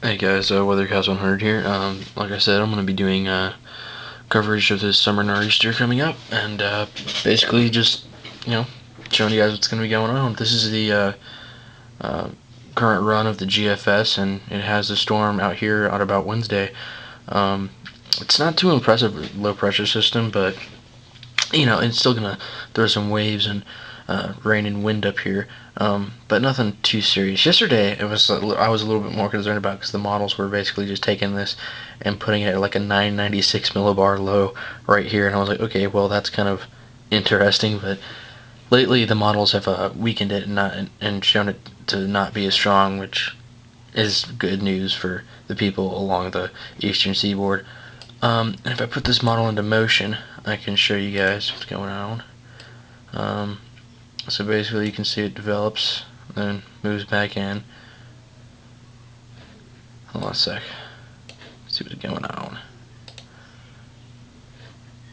Hey guys, Weathercast 100 here. Like I said, I'm going to be doing coverage of this summer nor'easter coming up, and basically just, showing you guys what's going to be going on. This is the current run of the GFS, and it has the storm out here at about Wednesday. It's not too impressive low pressure system, but it's still going to throw some waves and rain and wind up here, but nothing too serious. Yesterday, I was a little bit more concerned about because the models were basically just taking this and putting it at like a 996 millibar low right here, and I was like, okay, well that's kind of interesting. But lately, the models have weakened it and shown it to not be as strong, which is good news for the people along the eastern seaboard. And if I put this model into motion, I can show you guys what's going on. So basically you can see it develops, then moves back in. Hold on a sec. Let's see what's going on.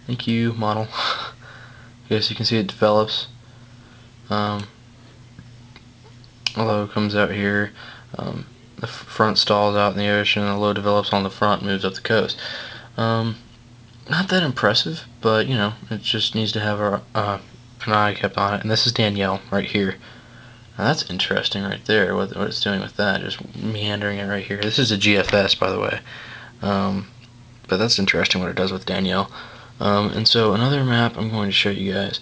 Thank you, model. Okay, so you can see it develops. Although it comes out here, the front stalls out in the ocean, and the low develops on the front, moves up the coast. Not that impressive, but it just needs to have an eye kept on it. And this is Danielle right here. Now that's interesting right there, what it's doing with that, just meandering it right here. This is a GFS, by the way, but that's interesting what it does with Danielle. And so another map I'm going to show you guys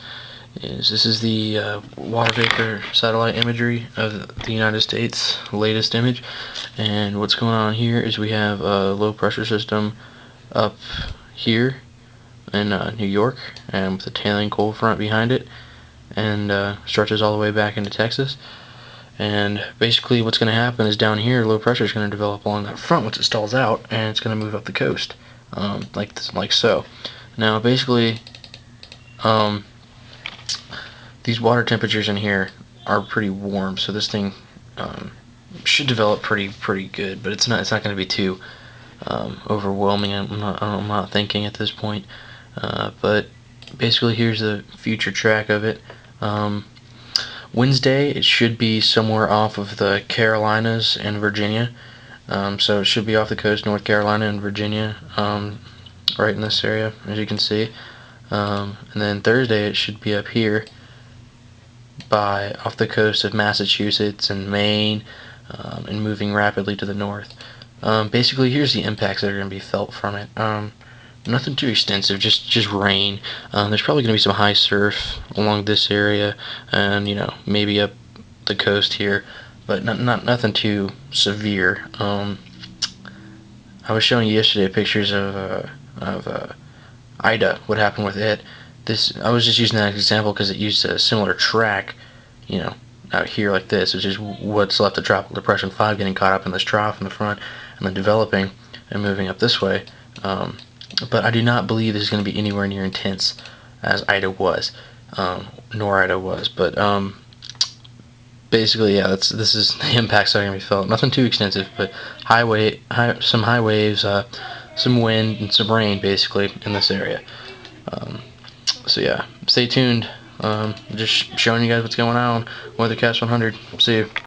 is this is the water vapor satellite imagery of the United States, latest image. And what's going on here is we have a low pressure system up here in New York, and with the tailing cold front behind it, and stretches all the way back into Texas. And basically what's going to happen is down here low pressure is going to develop along that front once it stalls out, and it's going to move up the coast, like so. Now basically these water temperatures in here are pretty warm, so this thing should develop pretty good, but it's not going to be too overwhelming. I'm not thinking at this point. But basically here's the future track of it. Wednesday it should be somewhere off of the Carolinas and Virginia, so it should be off the coast, North Carolina and Virginia, right in this area, as you can see. And then Thursday it should be up here off the coast of Massachusetts and Maine, and moving rapidly to the north. Basically here's the impacts that are going to be felt from it. Nothing too extensive, just rain. There's probably going to be some high surf along this area, and maybe up the coast here, but nothing too severe. I was showing you yesterday pictures of Ida. What happened with it? I was just using that as an example because it used a similar track, out here like this, which is what's left of Tropical Depression 5 getting caught up in this trough in the front, and then developing and moving up this way. But I do not believe this is going to be anywhere near intense as Ida was, nor Ida was. But basically, yeah, this is the impacts that are going to be felt. Nothing too extensive, but some high waves, some wind, and some rain, basically, in this area. So yeah, stay tuned. Just showing you guys what's going on. Weathercast 100. See you.